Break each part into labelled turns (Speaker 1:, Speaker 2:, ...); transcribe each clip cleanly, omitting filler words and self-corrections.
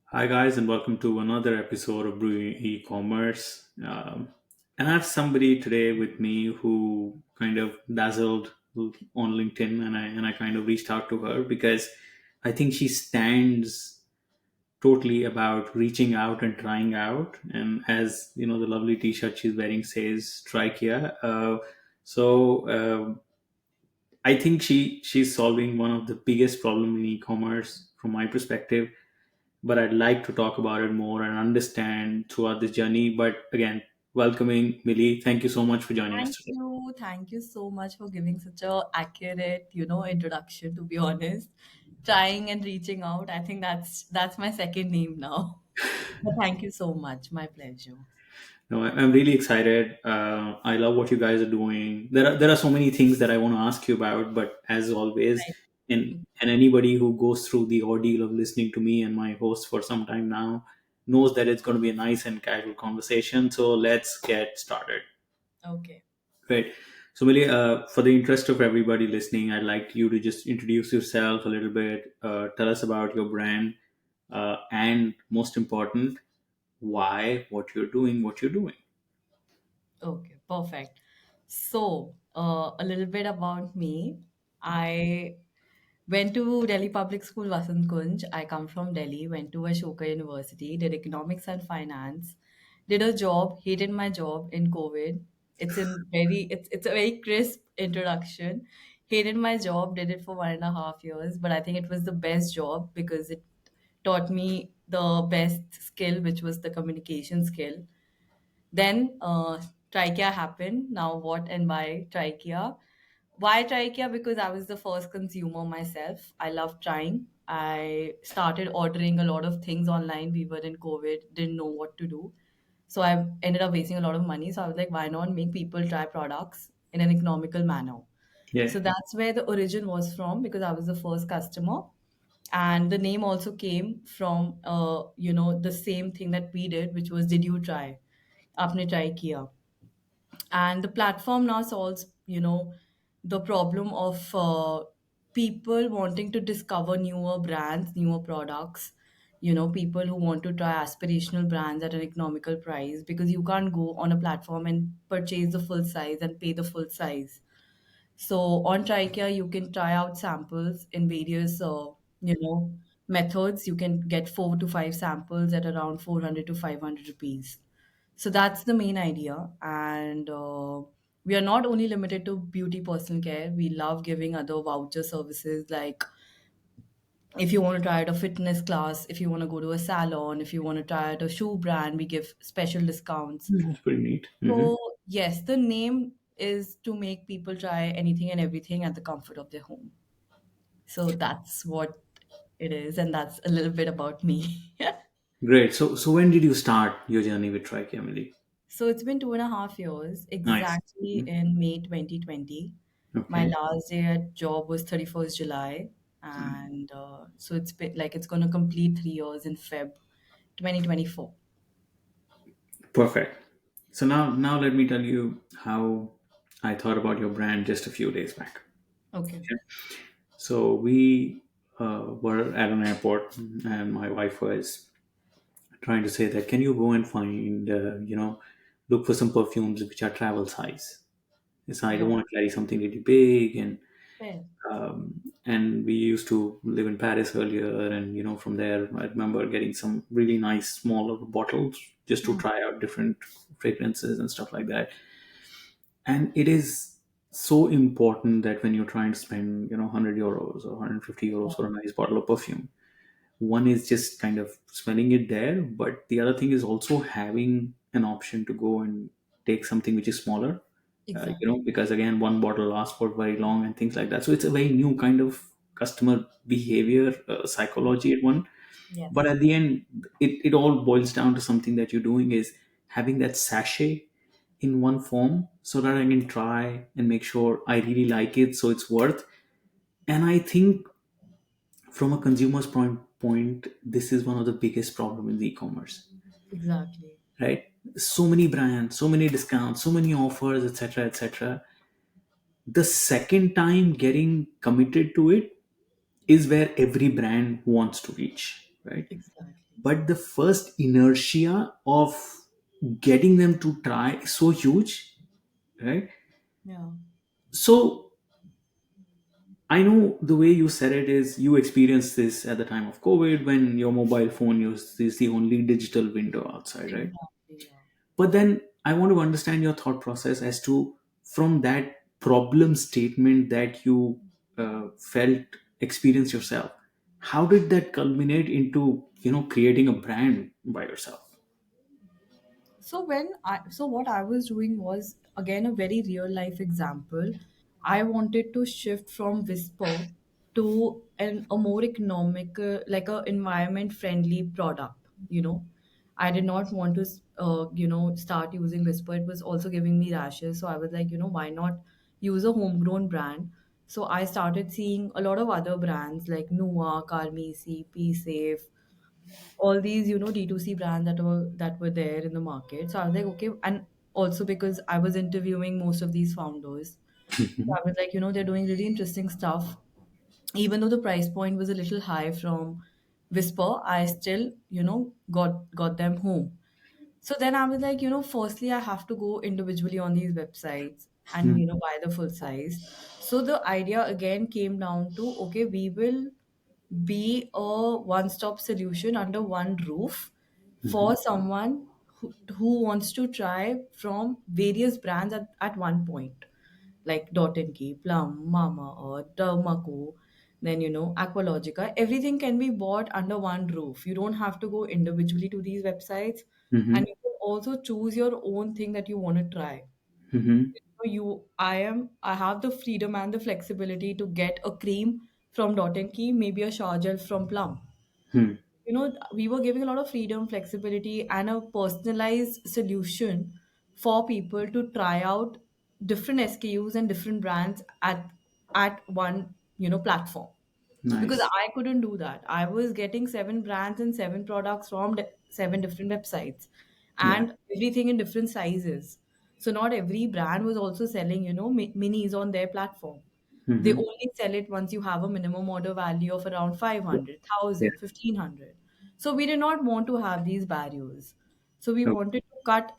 Speaker 1: Hi, guys, and welcome to another episode of Brewing e-commerce. And I have somebody today with me who kind of dazzled on LinkedIn, and I kind of reached out to her because I think she stands totally about reaching out and trying out. And as you know, the lovely T-shirt she's wearing says "Trykiya." So I think she's solving one of the biggest problem in e-commerce from my perspective, but I'd like to talk about it more and understand throughout this journey. But again, welcoming Mili. Thank you so much for joining us
Speaker 2: Thank
Speaker 1: today.
Speaker 2: you. Thank you so much for giving such a accurate, introduction, to be honest. Trying and reaching out. I think that's my second name now. But thank you so much. My pleasure.
Speaker 1: No, I'm really excited. I love what you guys are doing. There are so many things that I want to ask you about, but as always,
Speaker 2: Right.
Speaker 1: and anybody who goes through the ordeal of listening to me and my host for some time now knows that it's going to be a nice and casual conversation. So let's get started.
Speaker 2: Okay.
Speaker 1: Great. So, Millie, for the interest of everybody listening, I'd like you to just introduce yourself a little bit. Tell us about your brand, and most important, why, what you're doing, what you're doing.
Speaker 2: Okay. Perfect. So, a little bit about me. I went to Delhi Public School, Vasant Kunj. I come from Delhi, went to Ashoka University, did economics and finance, did a job, hated my job in COVID. It's a very crisp introduction. Hated my job, did it for 1.5 years, but I think it was the best job because it taught me the best skill, which was the communication skill. Then Trykiya happened. Now what and why Trykiya? Why Trykiya? Because I was the first consumer myself. I love trying. I started ordering a lot of things online. We were in COVID, didn't know what to do. So I ended up wasting a lot of money. So I was like, why not make people try products in an economical manner?
Speaker 1: Yeah.
Speaker 2: So that's where the origin was from because I was the first customer. And the name also came from, the same thing that we did, which was, did you try? आपने try किया? And the platform now solves the problem of people wanting to discover newer brands, newer products, people who want to try aspirational brands at an economical price because you can't go on a platform and purchase the full size and pay the full size. So on Tricare, you can try out samples in various, methods. You can get 4 to 5 samples at around 400 to 500 rupees. So that's the main idea. And we are not only limited to beauty personal care. We love giving other voucher services like if you want to try out a fitness class, if you want to go to a salon, if you want to try out a shoe brand, we give special discounts.
Speaker 1: That's pretty neat.
Speaker 2: So, yes, the name is to make people try anything and everything at the comfort of their home. So that's what it is, and that's a little bit about me.
Speaker 1: Great. So when did you start your journey with Trike, Emily?
Speaker 2: So it's been 2.5 years,
Speaker 1: Nice.
Speaker 2: exactly
Speaker 1: Mhm.
Speaker 2: in May 2020. My
Speaker 1: Okay.
Speaker 2: last day at job was 31st July, and so it's been like it's going to complete 3 years in Feb 2024.
Speaker 1: Perfect. So now let me tell you how I thought about your brand just a few days back.
Speaker 2: Okay.
Speaker 1: So we were at an airport, and my wife was trying to say that can you go and find look for some perfumes which are travel size. Yes, I don't
Speaker 2: Yeah.
Speaker 1: want to carry something really big,
Speaker 2: Fair.
Speaker 1: and we used to live in Paris earlier, and from there I remember getting some really nice smaller bottles just to
Speaker 2: Hmm.
Speaker 1: try out different fragrances and stuff like that. And it is so important that when you're trying to spend 100 euros or 150 euros for a nice bottle of perfume, one is just kind of smelling it there, but the other thing is also having an option to go and take something which is smaller,
Speaker 2: Exactly.
Speaker 1: because again, one bottle lasts for very long and things like that. So it's a very new kind of customer behavior, psychology at one. But
Speaker 2: Yes.
Speaker 1: at the end, it all boils down to something that you're doing is having that sachet in one form so that I can try and make sure I really like it, so it's worth. And I think from a consumer's point, this is one of the biggest problem in the e-commerce,
Speaker 2: Exactly.
Speaker 1: right? So many brands, so many discounts, so many offers, etc., etc. The second time getting committed to it is where every brand wants to reach, right?
Speaker 2: Exactly.
Speaker 1: but the first inertia of getting them to try is so huge, right?
Speaker 2: Yeah.
Speaker 1: So I know the way you said it is you experienced this at the time of COVID when your mobile phone is the only digital window outside, right?
Speaker 2: Exactly. Yeah.
Speaker 1: But then I want to understand your thought process as to from that problem statement that you felt experience yourself. How did that culminate into creating a brand by yourself?
Speaker 2: So what I was doing was again a very real life example. I wanted to shift from Whisper to a more economical, like a environment friendly product. I did not want to, start using Whisper. It was also giving me rashes, so I was like, why not use a homegrown brand? So I started seeing a lot of other brands like Nua, Carmisi, P Safe, all these D2C brands that were there in the market. So I was like, okay. And also because I was interviewing most of these founders, so I was like, they're doing really interesting stuff. Even though the price point was a little high from Whisper, I still got them home. So then I was like, firstly I have to go individually on these websites and buy the full size. So the idea again came down to, okay, we will be a one stop solution under one roof for someone who wants to try from various brands at one point, like Dot and Key, Plum, Mama, or Dermaco, then Aqualogica. Everything can be bought under one roof. You don't have to go individually to these websites, and
Speaker 1: Hmm.
Speaker 2: you can also choose your own thing that you want to try.
Speaker 1: Hmm.
Speaker 2: I have the freedom and the flexibility to get a cream from Dot and Key, maybe a shower gel from Plum.
Speaker 1: Hmm.
Speaker 2: We were giving a lot of freedom, flexibility, and a personalized solution for people to try out different SKUs and different brands at one platform. Because
Speaker 1: Nice.
Speaker 2: I couldn't do that. I was getting seven brands and seven products from seven different websites,
Speaker 1: Yeah.
Speaker 2: and everything in different sizes. So not every brand was also selling minis on their platform. They
Speaker 1: Hmm.
Speaker 2: only sell it once you have a minimum order value of around 500,
Speaker 1: Yeah.
Speaker 2: 1,000, 1,500. So we did not want to have these barriers. So we
Speaker 1: Okay.
Speaker 2: wanted to cut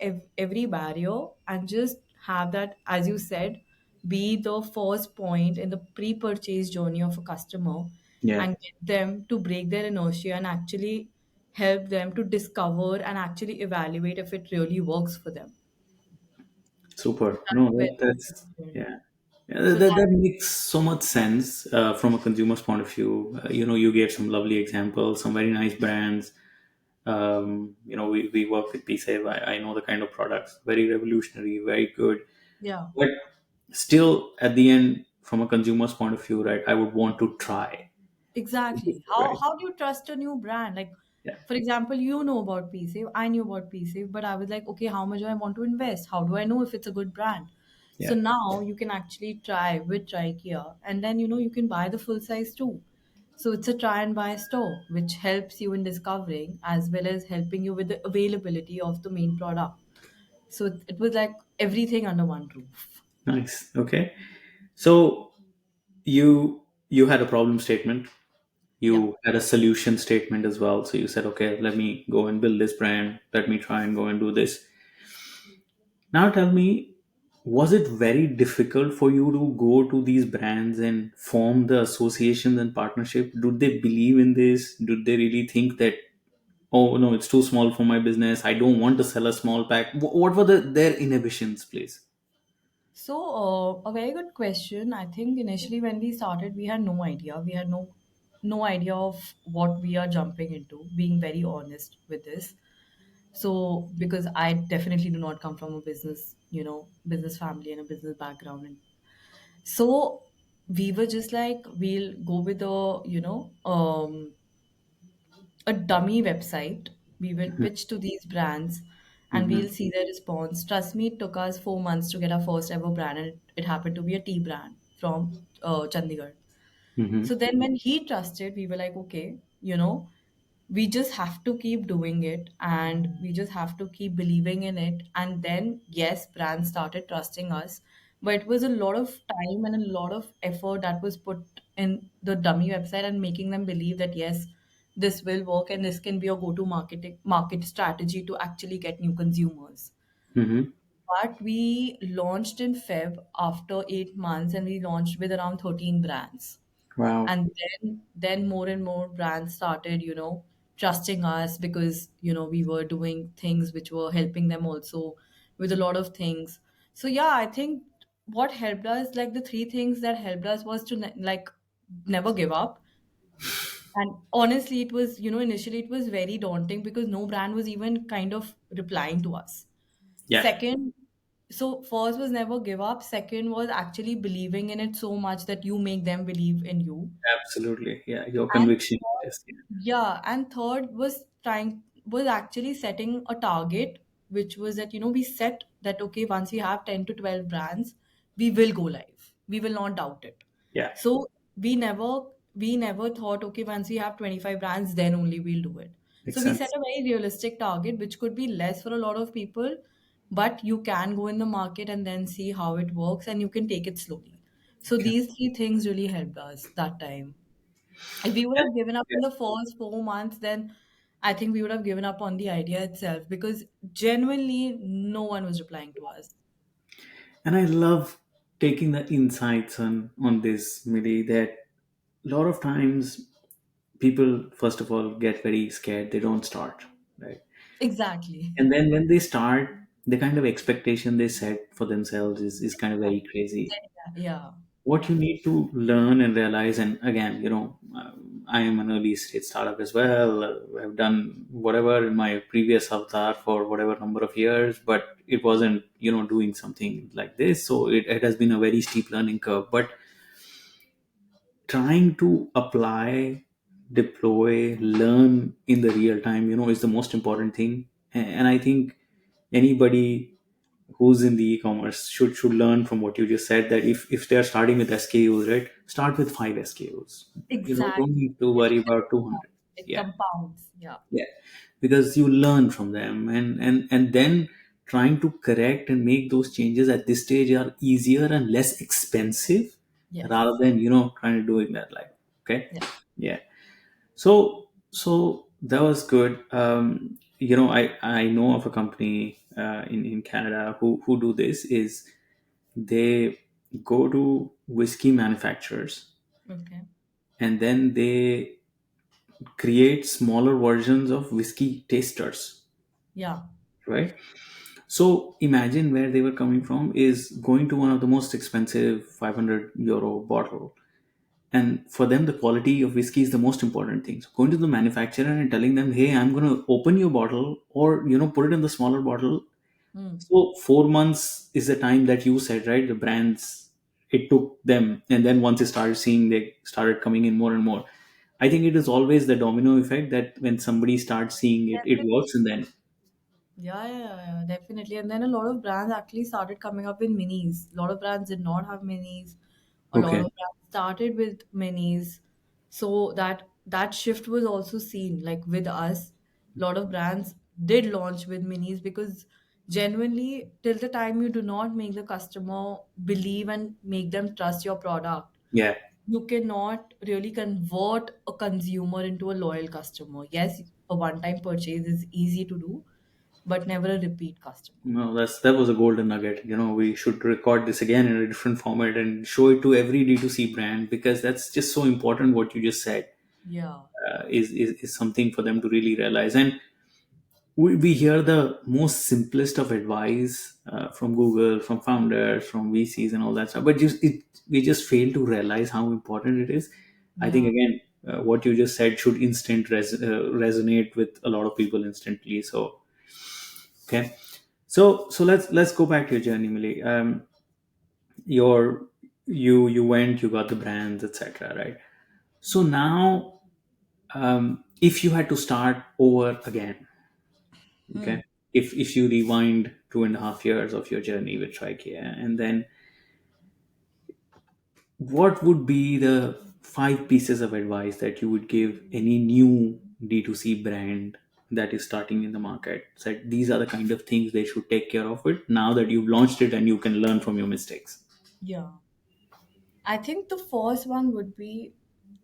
Speaker 2: every barrier and just have that, as you said, be the first point in the pre-purchase journey of a customer
Speaker 1: Yeah.
Speaker 2: and get them to break their inertia and actually help them to discover and actually evaluate if it really works for them. So
Speaker 1: Super.
Speaker 2: that's
Speaker 1: No,
Speaker 2: very
Speaker 1: that's
Speaker 2: important.
Speaker 1: yeah. Yeah,
Speaker 2: So
Speaker 1: that
Speaker 2: that,
Speaker 1: makes so much sense from a consumer's point of view. You gave some lovely examples, some very nice brands. We work with PSAVE. I know the kind of products, very revolutionary, very good.
Speaker 2: yeah.
Speaker 1: But still, at the end, from a consumer's point of view, right, I would want to try.
Speaker 2: Exactly. How
Speaker 1: Right.
Speaker 2: how do you trust a new brand? Like,
Speaker 1: Yeah.
Speaker 2: for example, you know about PSave, I knew about PSave, but I was like, okay, how much do I want to invest? How do I know if it's a good brand? So
Speaker 1: Yeah.
Speaker 2: now you can actually try with Trykiya, and then you can buy the full size too. So it's a try and buy store, which helps you in discovering as well as helping you with the availability of the main product. So it was like everything under one roof.
Speaker 1: Nice. Okay. So you had a problem statement.
Speaker 2: Yeah.
Speaker 1: You had a solution statement as well. So you said, okay, let me go and build this brand. Let me try and go and do this. Now tell me, was it very difficult for you to go to these brands and form the associations and partnership? Did they believe in this? Did they really think that, oh no, it's too small for my business. I don't want to sell a small pack. What were their inhibitions, please?
Speaker 2: So, a very good question. I think initially when we started, we had no idea. We had no idea of what we are jumping into. Being very honest with this. So, because I definitely do not come from a business family and a business background, and so we were just like, we'll go with a dummy website. We will pitch to these brands and
Speaker 1: Mm-hmm.
Speaker 2: we'll see their response. Trust me, it took us 4 months to get our first ever brand, and it happened to be a tea brand from Chandigarh.
Speaker 1: Mm-hmm.
Speaker 2: So then, when he trusted, we were like, okay, we just have to keep doing it and we just have to keep believing in it. And then, yes, brands started trusting us, but it was a lot of time and a lot of effort that was put in the dummy website and making them believe that, yes, this will work and this can be a go-to market strategy to actually get new consumers.
Speaker 1: Mm-hmm.
Speaker 2: But we launched in Feb after 8 months, and we launched with around 13 brands.
Speaker 1: Wow.
Speaker 2: And then more and more brands started, trusting us because, we were doing things which were helping them also with a lot of things. So yeah, I think what helped us, like the three things that helped us was to like never give up. And honestly, it was, initially it was very daunting because no brand was even kind of replying to us.
Speaker 1: Yeah.
Speaker 2: Second, so first was never give up. Second was actually believing in it so much that you make them believe in you.
Speaker 1: Absolutely. Yeah. Your
Speaker 2: And
Speaker 1: conviction.
Speaker 2: third,
Speaker 1: Yes.
Speaker 2: yeah, and third was actually setting a target, which was that, we set that, okay, once we have 10 to 12 brands, we will go live. We will not doubt it.
Speaker 1: Yeah.
Speaker 2: So we never thought, okay, once we have 25 brands, then only we'll do it.
Speaker 1: Makes
Speaker 2: So we set
Speaker 1: sense.
Speaker 2: a very realistic target, which could be less for a lot of people, but you can go in the market and then see how it works and you can take it slowly. So
Speaker 1: Okay.
Speaker 2: these three things really helped us that time. If we would have given up
Speaker 1: Yeah.
Speaker 2: in the first 4 months, then I think we would have given up on the idea itself because genuinely no one was replying to us.
Speaker 1: And I love taking the insights on this, Mili, that a lot of times people, first of all, get very scared. They don't start, right?
Speaker 2: Exactly.
Speaker 1: And then when they start, the kind of expectation they set for themselves is kind of very crazy.
Speaker 2: Yeah.
Speaker 1: What you need to learn and realize, and again, I am an early stage startup as well. I've done whatever in my previous avatar for whatever number of years, but it wasn't, doing something like this. So it has been a very steep learning curve. But trying to apply, deploy, learn in the real time, is the most important thing. And I think anybody who's in the e-commerce should learn from what you just said, that if they're starting with SKUs, right, start with 5 SKUs. Don't
Speaker 2: Exactly.
Speaker 1: need to
Speaker 2: It
Speaker 1: worry
Speaker 2: will
Speaker 1: about 200.
Speaker 2: compound. It
Speaker 1: Yeah.
Speaker 2: compounds. Yeah.
Speaker 1: Yeah. Because you learn from them, and then trying to correct and make those changes at this stage are easier and less expensive,
Speaker 2: Yes.
Speaker 1: rather than trying to doing that, like, okay.
Speaker 2: Yeah.
Speaker 1: Yeah. So that was good. I know of a company in Canada who do this. Is they go to whiskey manufacturers,
Speaker 2: Okay.
Speaker 1: and then they create smaller versions of whiskey tasters,
Speaker 2: Yeah.
Speaker 1: right? So imagine where they were coming from is going to one of the most expensive 500 euro bottle. And for them, the quality of whiskey is the most important thing. So going to the manufacturer and telling them, hey, I'm going to open your bottle, or, put it in the smaller bottle.
Speaker 2: Hmm.
Speaker 1: So 4 months is the time that you said, right? The brands, it took them. And then once they started seeing, they started coming in more and more. I think it is always the domino effect that when somebody starts seeing it, it works. And then,
Speaker 2: Yeah, definitely. And then a lot of brands actually started coming up with minis. A lot of brands did not have minis. A lot
Speaker 1: okay.
Speaker 2: of brands started with minis. So that shift was also seen. Like with us, a lot of brands did launch with minis because genuinely, till the time you do not make the customer believe and make them trust your product,
Speaker 1: Yeah.
Speaker 2: you cannot really convert a consumer into a loyal customer. Yes, a one-time purchase is easy to do, but never a repeat customer.
Speaker 1: No, that was a golden nugget. We should record this again in a different format and show it to every D2C brand, because that's just so important. What you just said
Speaker 2: Yeah,
Speaker 1: is something for them to really realize. And we hear the most simplest of advice from Google, from founders, from VCs, and all that stuff. But we just fail to realize how important it is. I think
Speaker 2: yeah,
Speaker 1: again, what you just said should resonate with a lot of people instantly. So okay, so let's go back to your journey, Millie. Your you went, you got the brands, etc. Right. So now, if you had to start over again,
Speaker 2: hmm.
Speaker 1: okay, if you rewind 2.5 years of your journey with Trykiya, and then what would be the 5 pieces of advice that you would give any new D2C brand that is starting in the market? Said these are the kind of things they should take care of it now that you've launched it and you can learn from your mistakes.
Speaker 2: Yeah. I think the first one would be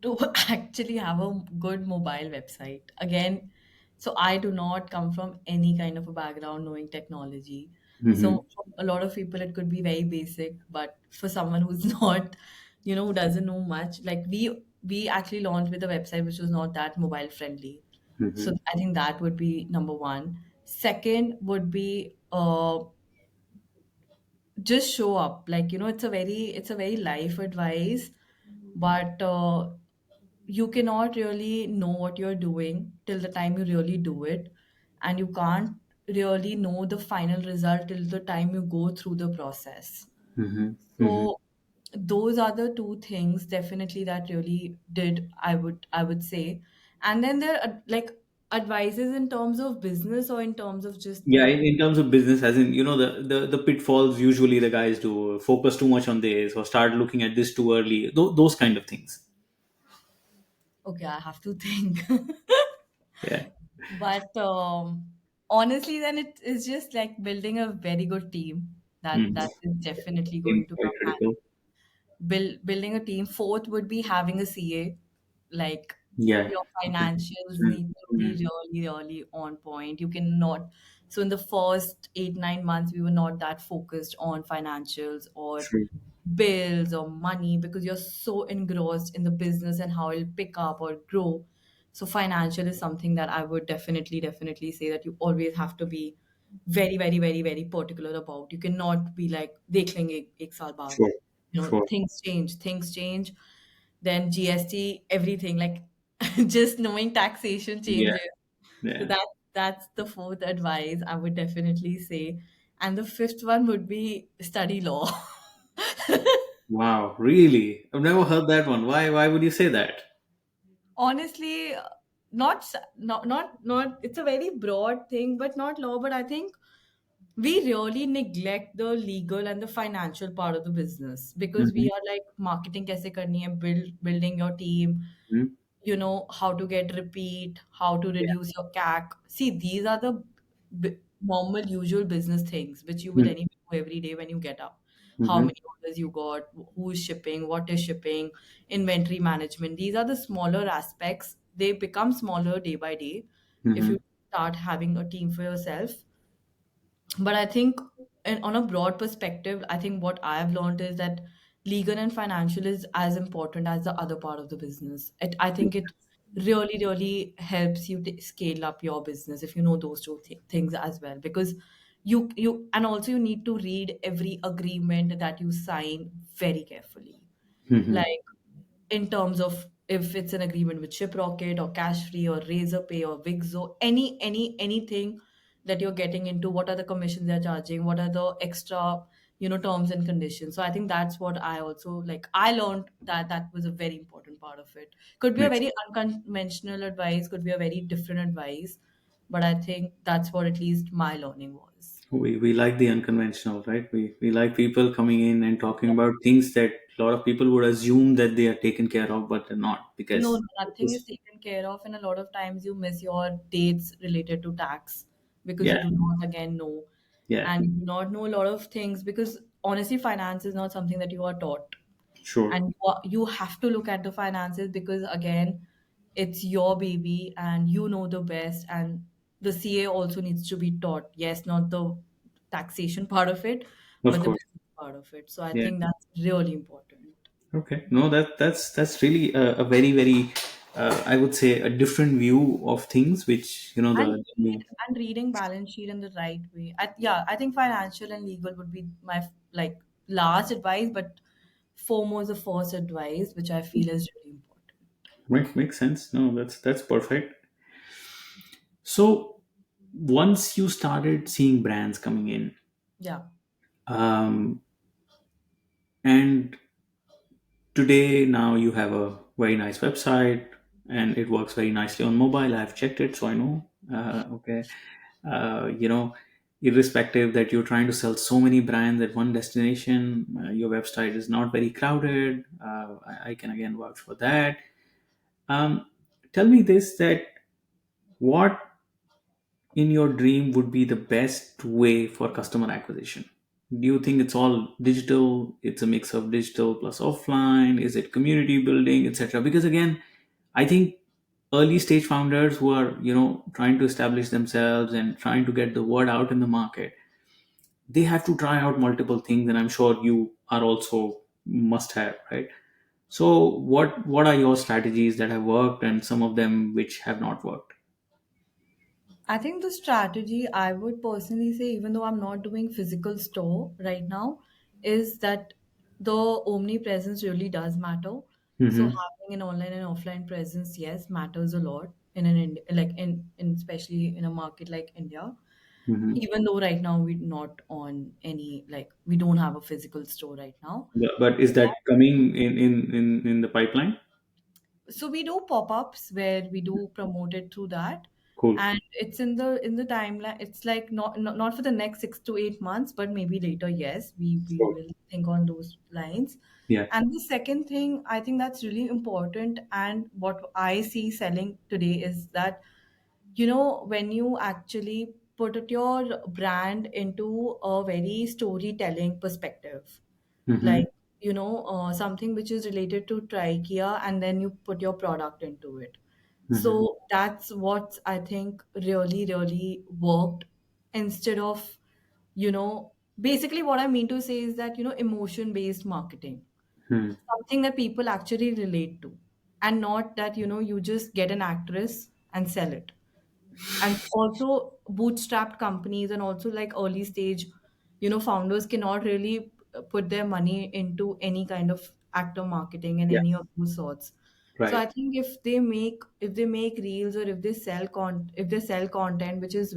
Speaker 2: to actually have a good mobile website. Again, so I do not come from any kind of a background knowing technology.
Speaker 1: Mm-hmm.
Speaker 2: So for a lot of people, it could be very basic, but for someone who's not, who doesn't know much, like we actually launched with a website which was not that mobile friendly. So
Speaker 1: Mm-hmm.
Speaker 2: I think that would be number one. Second would be just show up. Like, it's a very life advice, but you cannot really know what you're doing till the time you really do it, and you can't really know the final result till the time you go through the process.
Speaker 1: Mm-hmm. Mm-hmm.
Speaker 2: So those are the two things definitely that really did, I would say. And then there are like advices in terms of business or in terms of just
Speaker 1: Yeah,
Speaker 2: the.
Speaker 1: in terms of business, as in, the pitfalls usually the guys do, focus too much on this or start looking at this too early, those kind of things.
Speaker 2: Okay, I have to think.
Speaker 1: Yeah.
Speaker 2: But honestly, then it is just like building a very good team. That
Speaker 1: Mm.
Speaker 2: that is definitely
Speaker 1: Seems
Speaker 2: going to
Speaker 1: quite
Speaker 2: come hand.
Speaker 1: critical.
Speaker 2: Building a team. Fourth would be having a CA. Like
Speaker 1: Yeah.
Speaker 2: your financials need to be
Speaker 1: Mm-hmm.
Speaker 2: really, really on point. You cannot. So in the first 8, 9 months, we were not that focused on financials or
Speaker 1: True.
Speaker 2: bills or money because you're so engrossed in the business and how it'll pick up or grow. So financial is something that I would definitely, definitely say that you always have to be very, very, very, very particular about. You cannot be like dekh lenge ek saal baad.
Speaker 1: Sure. Sure.
Speaker 2: Things change. Then GST, everything like just knowing taxation
Speaker 1: Yeah.
Speaker 2: changes. So
Speaker 1: Yeah.
Speaker 2: that's the fourth advice I would definitely say. And the fifth one would be study law.
Speaker 1: Wow. Really? I've never heard that one. Why would you say that?
Speaker 2: Honestly, not it's a very broad thing, but not law. But I think we really neglect the legal and the financial part of the business because we
Speaker 1: Mm-hmm.
Speaker 2: are like marketing kaise karni hai, building your team,
Speaker 1: Mm-hmm.
Speaker 2: how to get repeat, how to
Speaker 1: Yeah.
Speaker 2: reduce your CAC. See, these are the normal, usual business things which you will anyway do every day when you get up. How
Speaker 1: Mm-hmm.
Speaker 2: many orders you got, who's shipping, what is shipping, inventory management. These are the smaller aspects. They become smaller day by day if
Speaker 1: Mm-hmm.
Speaker 2: you start having a team for yourself. But I think, and on a broad perspective, I think what I've learned is that legal and financial is as important as the other part of the business. I think it really, really helps you to scale up your business if you know those two things as well. Because and also you need to read every agreement that you sign very carefully.
Speaker 1: Mm-hmm.
Speaker 2: Like in terms of if it's an agreement with Shiprocket or Cash Free or Razorpay or Wixo, anything that you're getting into, what are the commissions they're charging, what are the extra, terms and conditions. So I think that's what I also like. I learned that was a very important part of it. Could be a
Speaker 1: Makes
Speaker 2: very unconventional advice, could be a very different advice, but I think that's what at least my learning was.
Speaker 1: we like the unconventional, right? We like people coming in and talking about things that a lot of people would assume that they are taken care of, but they're not
Speaker 2: No,
Speaker 1: because
Speaker 2: no, nothing is taken care of, and a lot of times you miss your dates related to tax because you
Speaker 1: yeah,
Speaker 2: do not again know,
Speaker 1: yeah,
Speaker 2: and you do not know a lot of things because honestly, finance is not something that you are taught,
Speaker 1: sure,
Speaker 2: and you have to look at the finances because again, it's your baby and you know the best, and the CA also needs to be taught. Yes, not the taxation part of it,
Speaker 1: of
Speaker 2: but the
Speaker 1: course,
Speaker 2: business part of it. So I
Speaker 1: yeah.
Speaker 2: think that's really important.
Speaker 1: Okay, no, that's really a very very I would say a different view of things, which
Speaker 2: And
Speaker 1: the new.
Speaker 2: reading balance sheet in the right way. Yeah, I think financial and legal would be my like last advice, but foremost the first advice, which I feel is really important.
Speaker 1: Makes sense. No, that's perfect. So once you started seeing brands coming in,
Speaker 2: Yeah.
Speaker 1: um, and today now you have a very nice website and it works very nicely on mobile. I've checked it, so I know. Okay, you know, irrespective that you're trying to sell so many brands at one destination, your website is not very crowded. I can again vouch for that. Um, Tell me this: that what in your dream would be the best way for customer acquisition? Do you think it's all digital? It's a mix of digital plus offline? Is it community building, etc.? Because again, I think early stage founders who are, trying to establish themselves and trying to get the word out in the market, they have to try out multiple things, and I'm sure you are also must have, right? So what are your strategies that have worked and some of them which have not worked?
Speaker 2: I think the strategy I would personally say, even though I'm not doing physical store right now, is that the omnipresence really does matter. So
Speaker 1: Mm-hmm.
Speaker 2: having an online and offline presence, yes, matters a lot in an like in especially in a market like India.
Speaker 1: Mm-hmm.
Speaker 2: Even though right now we're not on any, like, we don't have a physical store right now.
Speaker 1: But is that coming in the pipeline?
Speaker 2: So we do pop-ups where we do promote it through that,
Speaker 1: Cool.
Speaker 2: and it's in the timeline. It's like not for the next 6 to 8 months, but maybe later. Yes, we
Speaker 1: Cool.
Speaker 2: will think on those lines.
Speaker 1: Yeah.
Speaker 2: And the second thing I think that's really important, and what I see selling today, is that, when you actually put your brand into a very storytelling perspective,
Speaker 1: Mm-hmm.
Speaker 2: like, something which is related to Trykiya, and then you put your product into it.
Speaker 1: Mm-hmm.
Speaker 2: So that's what I think really really worked, instead of, basically what I mean to say is that, emotion based marketing,
Speaker 1: Hmm.
Speaker 2: something that people actually relate to, and not that, you just get an actress and sell it. And also bootstrapped companies, and also like early stage, founders cannot really put their money into any kind of actor marketing and
Speaker 1: Yeah.
Speaker 2: any of those sorts. So
Speaker 1: Right.
Speaker 2: I think if they make reels, or if they sell content which is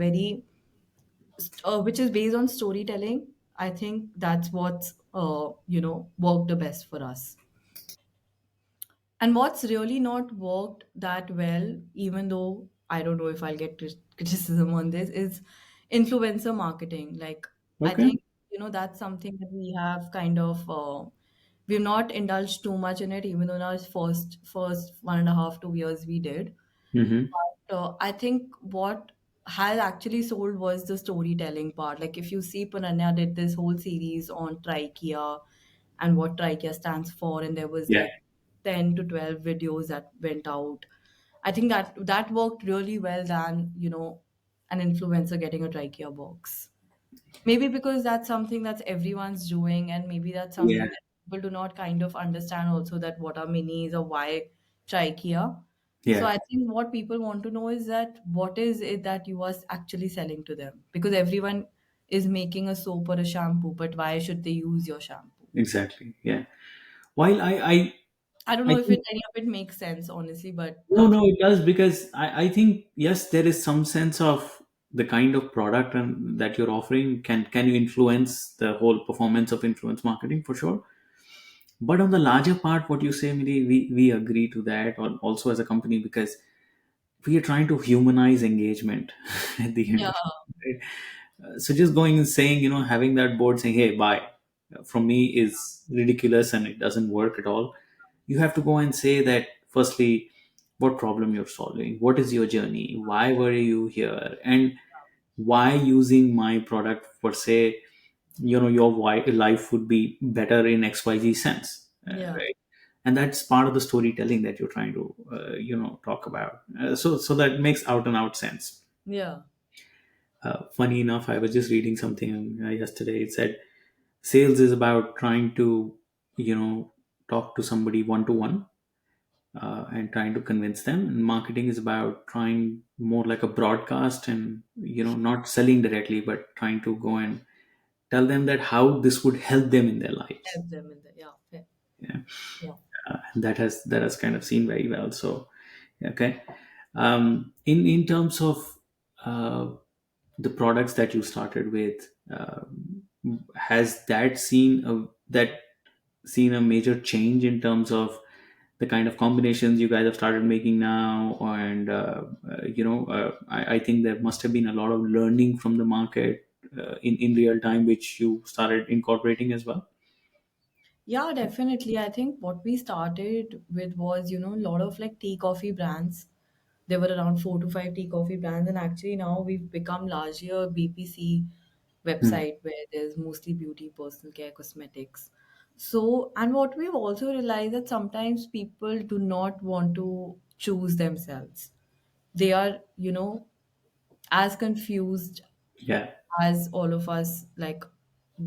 Speaker 2: which is based on storytelling, I think that's what's worked the best for us. And what's really not worked that well, even though I don't know if I'll get criticism on this, is influencer marketing. Like, I
Speaker 1: Okay.
Speaker 2: think, that's something that we have kind of, we've not indulged too much in it, even though in our first 1.5 2 years we did.
Speaker 1: Mm-hmm.
Speaker 2: But I think what has actually sold was the storytelling part. Like, if you see, Pananya did this whole series on Trykiya and what Trykiya stands for, and there was
Speaker 1: Yeah.
Speaker 2: like 10 to 12 videos that went out. I think that worked really well than, an influencer getting a Trykiya box. Maybe because that's something that's everyone's doing, and maybe that's
Speaker 1: Yeah.
Speaker 2: something that people do not kind of understand also, that what are minis or why Trikea. So
Speaker 1: Yeah.
Speaker 2: I think what people want to know is that what is it that you are actually selling to them? Because everyone is making a soap or a shampoo, but why should they use your shampoo?
Speaker 1: Exactly. Yeah. While
Speaker 2: I don't
Speaker 1: I
Speaker 2: know if
Speaker 1: think
Speaker 2: any of it makes sense, honestly, but
Speaker 1: no,
Speaker 2: that's
Speaker 1: no,
Speaker 2: what.
Speaker 1: it does because I think yes, there is some sense of the kind of product and that you're offering can you influence the whole performance of influence marketing for sure. But on the larger part, what you say, Mili, we agree to that, or also as a company, because we are trying to humanize engagement at the end
Speaker 2: Yeah,
Speaker 1: of it. Right? So just going and saying, having that board saying, "Hey, buy," from me is ridiculous and it doesn't work at all. You have to go and say that firstly, what problem you're solving, what is your journey, why were you here, and why using my product per se, your life would be better in xyz sense,
Speaker 2: yeah,
Speaker 1: right? And that's part of the storytelling that you're trying to talk about, so that makes out and out sense.
Speaker 2: yeah.
Speaker 1: Funny enough, I was just reading something yesterday. It said sales is about trying to talk to somebody one to one, and trying to convince them, and marketing is about trying more like a broadcast, and not selling directly but trying to go and tell them that how this would help them in their lives.
Speaker 2: Help them in the, yeah, fair.
Speaker 1: Yeah.
Speaker 2: Yeah.
Speaker 1: That has kind of seen very well. So okay. In terms of uh, the products that you started with, has that seen a major change in terms of the kind of combinations you guys have started making now? And I think there must have been a lot of learning from the market in real time, which you started incorporating as well.
Speaker 2: Yeah, definitely. I think what we started with was, a lot of like tea coffee brands. There were around 4 to 5 tea coffee brands, and actually now we've become largely a BPC
Speaker 1: Hmm.
Speaker 2: website where there's mostly beauty, personal care, cosmetics. So, and what we've also realized that sometimes people do not want to choose themselves. They are, as confused
Speaker 1: Yeah.
Speaker 2: as all of us, like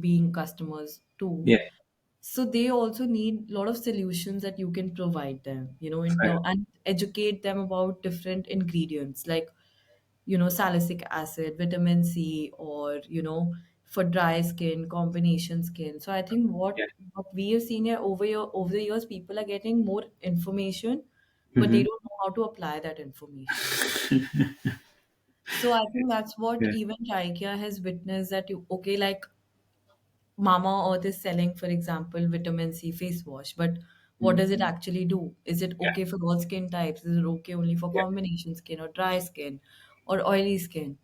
Speaker 2: being customers too.
Speaker 1: Yeah.
Speaker 2: So they also need a lot of solutions that you can provide them,
Speaker 1: Right.
Speaker 2: and educate them about different ingredients like, salicylic acid, vitamin C, or, for dry skin, combination skin. So I think
Speaker 1: Yeah.
Speaker 2: what we have seen here over the years, people are getting more information, but they
Speaker 1: Hmm.
Speaker 2: don't know how to apply that information. So I think that's what
Speaker 1: Yeah.
Speaker 2: even Trykiya has witnessed, that okay, like Mama Earth is selling, for example, vitamin C face wash, but what
Speaker 1: Hmm.
Speaker 2: does it actually do? Is it
Speaker 1: Yeah.
Speaker 2: okay for all skin types? Is it okay only for
Speaker 1: Yeah.
Speaker 2: combination skin or dry skin or oily skin?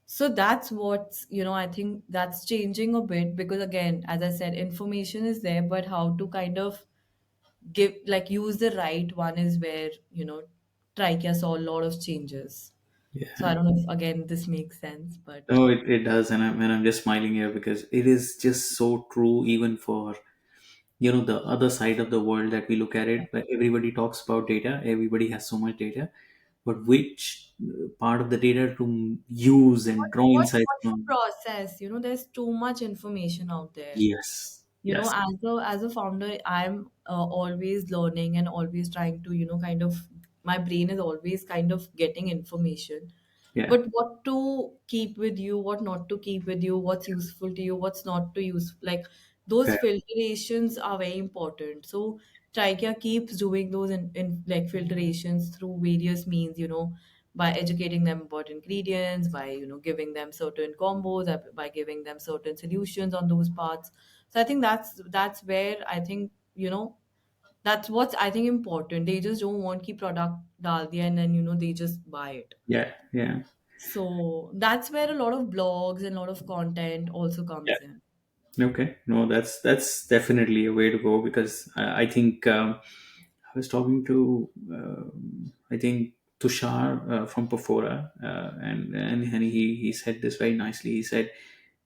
Speaker 2: So that's what's, I think that's changing a bit, because again, as I said, information is there, but how to kind of like use the right one is where, Tricare saw a lot of changes. So I
Speaker 1: Yeah.
Speaker 2: don't know if again this makes sense, but
Speaker 1: No, it does, and I'm just smiling here because it is just so true, even for the other side of the world that we look at it, where everybody talks about data, everybody has so much data, but which part of the data to use and draw insights
Speaker 2: what to
Speaker 1: from?
Speaker 2: process, there's too much information out there.
Speaker 1: Yes. Yes.
Speaker 2: As a founder, I'm always learning and always trying to, kind of, my brain is always kind of getting information.
Speaker 1: Yeah.
Speaker 2: But what to keep with you, what not to keep with you, what's useful to you, what's not to use, like those
Speaker 1: Correct.
Speaker 2: filtrations are very important. So Trikea keeps doing those in like filtrations through various means, by educating them about ingredients, by giving them certain combos, by giving them certain solutions on those parts. So I think that's where I think, that's what's I think important. They just don't want ki product dal diya and then they just buy it.
Speaker 1: Yeah. Yeah.
Speaker 2: So that's where a lot of blogs and a lot of content also
Speaker 1: Yeah.
Speaker 2: comes in.
Speaker 1: Okay. No, that's definitely a way to go, because I think I was talking to I think Tushar from Pofora, and he said this very nicely. He said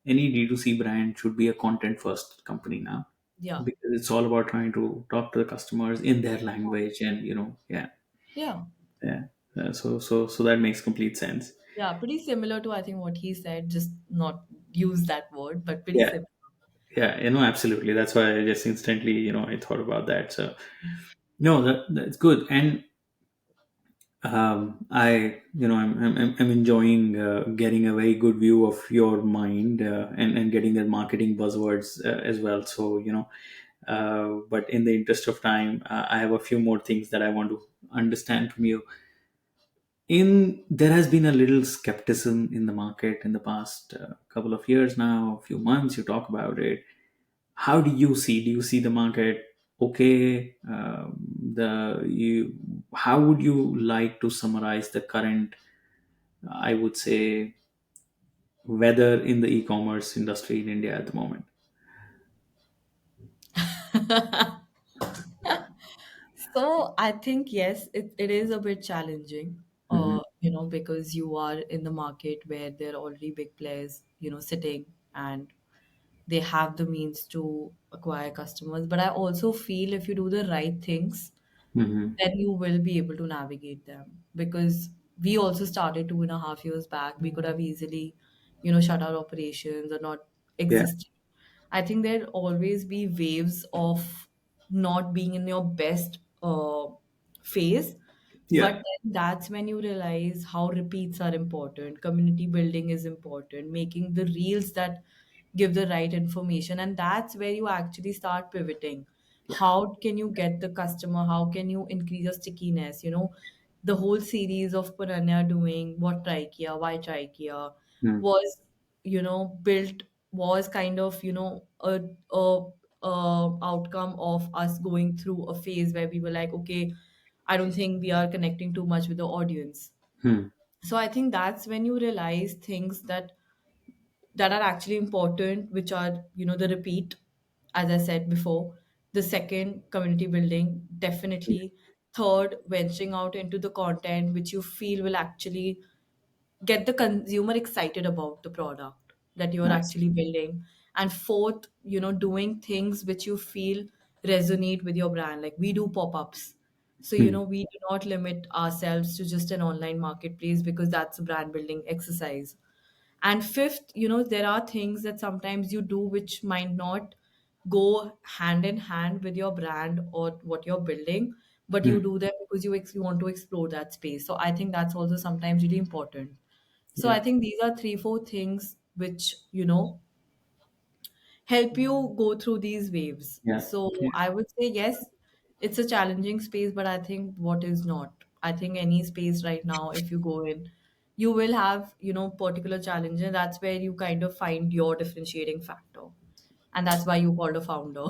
Speaker 1: any D2C brand should be a content first company now,
Speaker 2: Yeah.
Speaker 1: because it's all about trying to talk to the customers in their language, and yeah.
Speaker 2: Yeah.
Speaker 1: Yeah. So that makes complete sense.
Speaker 2: Yeah. Pretty similar to I think what he said, just not use that word, but pretty
Speaker 1: Yeah.
Speaker 2: similar.
Speaker 1: Yeah, absolutely. That's why I just instantly, I thought about that. So no, that's good. And I, I'm enjoying getting a very good view of your mind, and getting the marketing buzzwords as well. So but in the interest of time, I have a few more things that I want to understand from you. In There has been a little skepticism in the market in the past couple of years now, a few months. You talk about it. How do you see the market okay? The you How would you like to summarize the current, I would say, weather in the e-commerce industry in India at the moment?
Speaker 2: So I think yes, it is a bit challenging,
Speaker 1: Hmm.
Speaker 2: because you are in the market where there are already big players, sitting, and they have the means to acquire customers. But I also feel if you do the right things,
Speaker 1: Hmm.
Speaker 2: then you will be able to navigate them. Because we also started 2.5 years back. We could have easily, shut our operations or not
Speaker 1: Yeah.
Speaker 2: exist. I think there'll always be waves of not being in your best phase. But
Speaker 1: Yeah.
Speaker 2: then that's when you realize how repeats are important, community building is important, making the reels that give the right information. And that's where you actually start pivoting.
Speaker 1: Yeah.
Speaker 2: How can you get the customer? How can you increase your stickiness? The whole series of Puranya doing what Trikea, why Trikea
Speaker 1: Hmm.
Speaker 2: was, built, was kind of, a, outcome of us going through a phase where we were like, okay, I don't think we are connecting too much with the audience.
Speaker 1: Hmm.
Speaker 2: So I think that's when you realize things that are actually important, which are, the repeat, as I said before. The second, community building, definitely. Third, venturing out into the content which you feel will actually get the consumer excited about the product. that you're
Speaker 1: Nice.
Speaker 2: actually building. And fourth, doing things which you feel resonate with your brand. Like we do pop-ups. So,
Speaker 1: Hmm.
Speaker 2: we do not limit ourselves to just an online marketplace because that's a brand building exercise. And fifth, there are things that sometimes you do which might not go hand in hand with your brand or what you're building, but
Speaker 1: Hmm.
Speaker 2: you do them because you want to explore that space. So I think that's also sometimes really important. So
Speaker 1: Yeah.
Speaker 2: I think these are three, four things which, help you go through these waves.
Speaker 1: Yeah.
Speaker 2: So
Speaker 1: Yeah.
Speaker 2: I would say yes, it's a challenging space, but I think what is not? I think any space right now, if you go in, you will have, particular challenge, and that's where you kind of find your differentiating factor. And that's why you called a founder.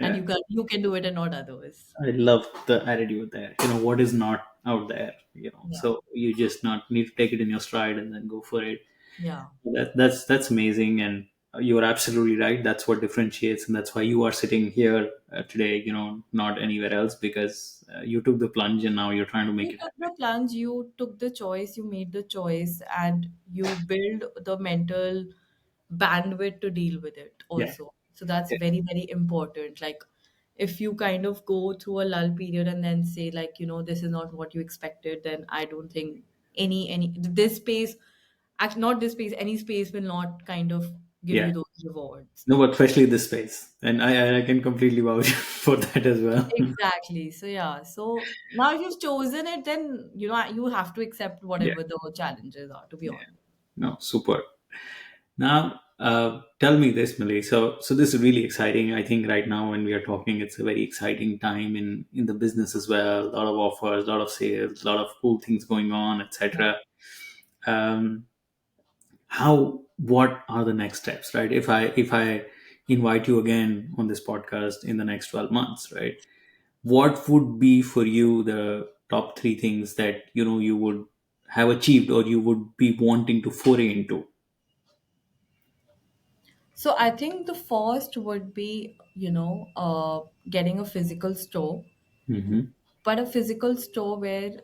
Speaker 2: And
Speaker 1: Yeah.
Speaker 2: you can do it and not others.
Speaker 1: I love the attitude there. What is not out there,
Speaker 2: Yeah.
Speaker 1: so you just not need to take it in your stride and then go for it.
Speaker 2: Yeah.
Speaker 1: That's amazing, and you are absolutely right. That's what differentiates, and that's why you are sitting here today. Not anywhere else, because you took the plunge and now you're trying to make
Speaker 2: You
Speaker 1: it
Speaker 2: took
Speaker 1: happen.
Speaker 2: the plunge, you took the choice, you made the choice, and you build the mental bandwidth to deal with it
Speaker 1: Yeah.
Speaker 2: also. So that's
Speaker 1: Yeah.
Speaker 2: very, very important. Like, if you kind of go through a lull period and then say, like, this is not what you expected, then I don't think this space, actually, not this space, any space will not kind of give
Speaker 1: Yeah.
Speaker 2: you those rewards.
Speaker 1: No, but especially this space, and I can completely vouch for that as well.
Speaker 2: Exactly. So yeah. So now if you've chosen it, then you have to accept
Speaker 1: Yeah.
Speaker 2: whatever the challenges are, to be
Speaker 1: Yeah.
Speaker 2: honest.
Speaker 1: No, super. Now, tell me this, Millie. So this is really exciting. I think right now when we are talking, it's a very exciting time in the business as well. A lot of offers, a lot of sales, a lot of cool things going on,
Speaker 2: Yeah.
Speaker 1: etc. Um, what are the next steps, right? If I invite you again on this podcast in the next 12 months, right? What would be for you the top three things that you would have achieved or you would be wanting to foray into?
Speaker 2: So I think the first would be, getting a physical store,
Speaker 1: Mm-hmm.
Speaker 2: but a physical store where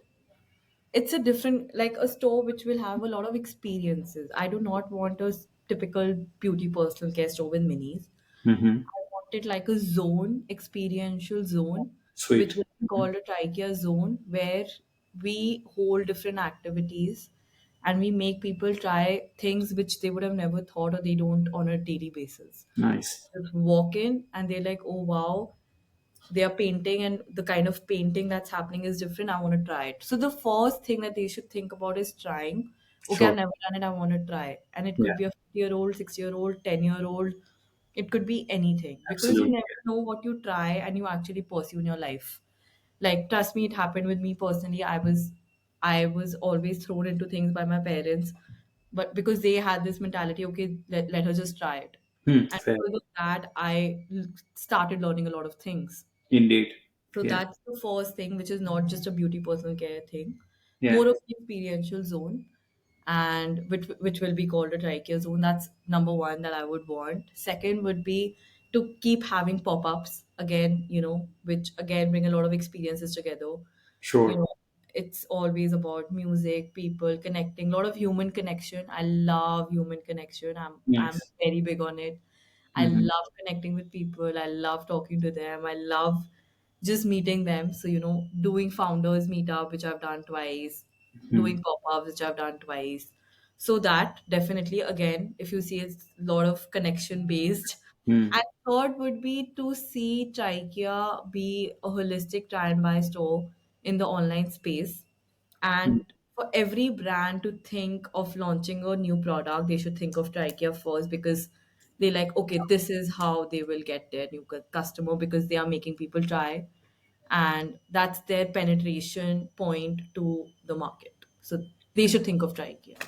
Speaker 2: it's a different, like a store which will have a lot of experiences. I do not want a typical beauty personal care store with minis.
Speaker 1: Mm-hmm.
Speaker 2: I wanted like a zone, experiential zone, which
Speaker 1: Sweet.
Speaker 2: will be called a Trykiya zone, where we hold different activities and we make people try things which they would have never thought or they don't on a daily basis.
Speaker 1: Nice.
Speaker 2: Just walk in and they're like, oh wow, they are painting and the kind of painting that's happening is different. I want to try it. So the first thing that they should think about is trying. Okay, I've
Speaker 1: Sure.
Speaker 2: never done it. I want to try. And it
Speaker 1: Yeah.
Speaker 2: could be a 50-year-old, 60-year-old, 10-year-old. It could be anything because you
Speaker 1: Absolutely.
Speaker 2: never know what you try and you actually pursue in your life. Like trust me, it happened with me personally. I was always thrown into things by my parents, but because they had this mentality, okay, let her just try it. And
Speaker 1: Fair.
Speaker 2: because of that, started learning a lot of things.
Speaker 1: Indeed.
Speaker 2: So
Speaker 1: Yeah.
Speaker 2: that's the first thing, which is not just a beauty personal care thing,
Speaker 1: Yeah.
Speaker 2: more of an experiential zone, and which will be called a trachea zone. That's number one that I would want. Second would be to keep having pop-ups again, which again bring a lot of experiences together. You
Speaker 1: Sure.
Speaker 2: know, it's always about music, people connecting, a lot of human connection. I love human connection. I'm
Speaker 1: Nice.
Speaker 2: very big on it. I
Speaker 1: Mm-hmm.
Speaker 2: love connecting with people. I love talking to them. I love just meeting them. So, doing founders meetup, which I've done twice,
Speaker 1: Mm-hmm.
Speaker 2: doing pop-ups, which I've done twice. So that definitely, again, if you see, it's a lot of connection based.
Speaker 1: Mm-hmm.
Speaker 2: And third would be to see Trykiya be a holistic try and buy store in the online space. And for every brand to think of launching a new product, they should think of Trykiya first because they like, okay, this is how they will get their new customer because they are making people try. And that's their penetration point to the market. So they should think of Trykiya.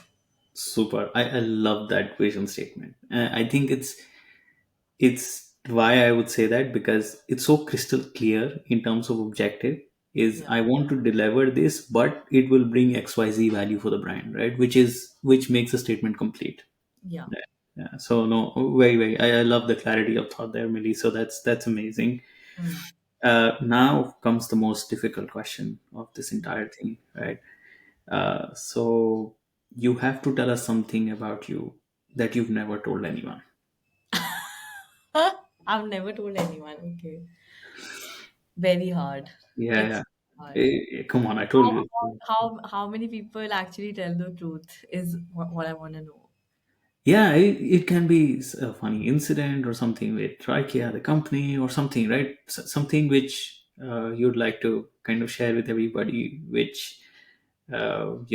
Speaker 1: Super. I love that vision statement. I think it's why I would say that, because it's so crystal clear in terms of objective. Is
Speaker 2: Yeah.
Speaker 1: I want to deliver this, but it will bring XYZ value for the brand, right? Which makes a statement complete.
Speaker 2: Yeah.
Speaker 1: Yeah. Yeah. So no, very, very. I love the clarity of thought there, Millie. So that's amazing.
Speaker 2: Hmm.
Speaker 1: Now comes the most difficult question of this entire thing, right? So you have to tell us something about you that you've never told anyone?
Speaker 2: I've never told anyone. Okay. Very hard.
Speaker 1: Yeah, yeah.
Speaker 2: Extremely hard.
Speaker 1: Come on, I told you.
Speaker 2: How many people actually tell the truth is what I want to know.
Speaker 1: Yeah, it can be a funny incident or something with Trykiya, the company, or something, right? Something which you'd like to kind of share with everybody, which, I'm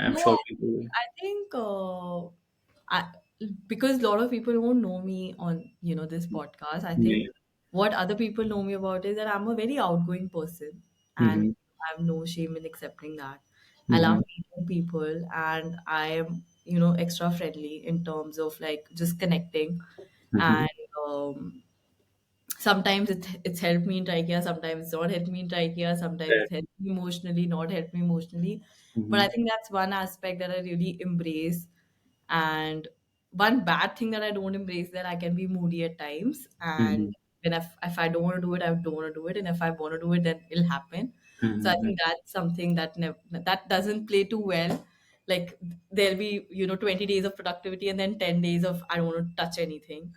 Speaker 2: No,
Speaker 1: sure people.
Speaker 2: I think I, because a lot of people won't know me on this podcast. I
Speaker 1: Yeah.
Speaker 2: think what other people know me about is that I'm a very outgoing person, and
Speaker 1: Mm-hmm.
Speaker 2: I have no shame in accepting that. I
Speaker 1: Mm-hmm.
Speaker 2: love meeting people, and I am extra friendly in terms of like just connecting,
Speaker 1: Mm-hmm.
Speaker 2: and sometimes it's helped me in Trykiya, sometimes it's not helped me in Trykiya, sometimes
Speaker 1: Yeah.
Speaker 2: it's helped me emotionally, not helped me emotionally. But I
Speaker 1: Mm-hmm.
Speaker 2: think that's one aspect that I really embrace. And one bad thing that I don't embrace, that I can be moody at times.
Speaker 1: Mm-hmm.
Speaker 2: And when if I don't want to do it, I don't want to do it. And if I want to do it, then it'll happen. So I
Speaker 1: Mm-hmm.
Speaker 2: think that's something that that doesn't play too well. Like there'll be 20 days of productivity and then 10 days of I don't want to touch anything.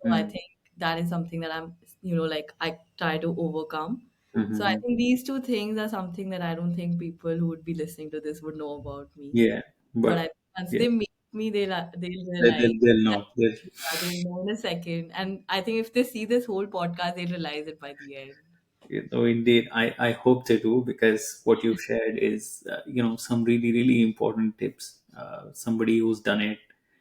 Speaker 2: So I
Speaker 1: Mm-hmm.
Speaker 2: think that is something that I'm, like I try to overcome. So I
Speaker 1: Mm-hmm.
Speaker 2: think these two things are something that I don't think people who would be listening to this would know about me.
Speaker 1: Yeah,
Speaker 2: But I
Speaker 1: but
Speaker 2: once
Speaker 1: yeah,
Speaker 2: they meet me, they'll realize
Speaker 1: they'll
Speaker 2: that
Speaker 1: know.
Speaker 2: they'll know in a second. And I think if they see this whole podcast, they'll realize it by the end.
Speaker 1: Indeed, I hope they do, because what you've shared is, some really, really important tips. Somebody who's done it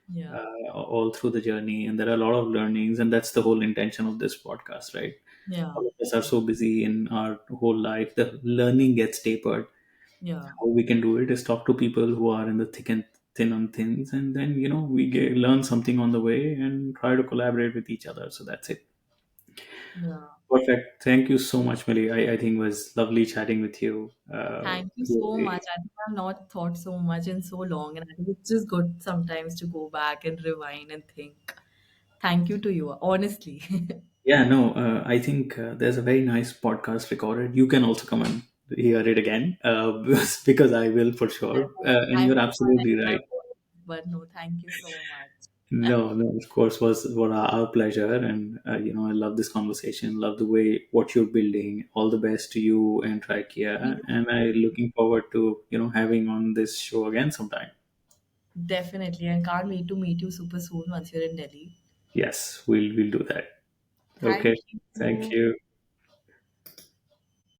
Speaker 2: Yeah,
Speaker 1: all through the journey, and there are a lot of learnings, and that's the whole intention of this podcast, right?
Speaker 2: yeah,
Speaker 1: All of us are so busy in our whole life, the learning gets tapered.
Speaker 2: yeah,
Speaker 1: How we can do it is talk to people who are in the thick and thin on things, and then learn something on the way and try to collaborate with each other. So that's it.
Speaker 2: yeah.
Speaker 1: Perfect. Thank you so much, Millie. I think it was lovely chatting with you.
Speaker 2: Thank you so much. I think I've not thought so much in so long, and I think it's just good sometimes to go back and rewind and think. Thank you to you, honestly.
Speaker 1: Yeah, no, I think there's a very nice podcast recorded. You can also come and hear it again, because I will for sure. And
Speaker 2: I
Speaker 1: you're
Speaker 2: hope I
Speaker 1: absolutely
Speaker 2: edit my
Speaker 1: right.
Speaker 2: voice, but no, thank you so much.
Speaker 1: No, no, of course, was our pleasure, and I love this conversation. Love the way what you're building. All the best to you and Trachea, and I looking forward to having on this show again sometime.
Speaker 2: Definitely, and can't wait to meet you super soon once you're in Delhi.
Speaker 1: Yes, we'll do that.
Speaker 2: Thank
Speaker 1: Okay, thank
Speaker 2: you.
Speaker 1: you.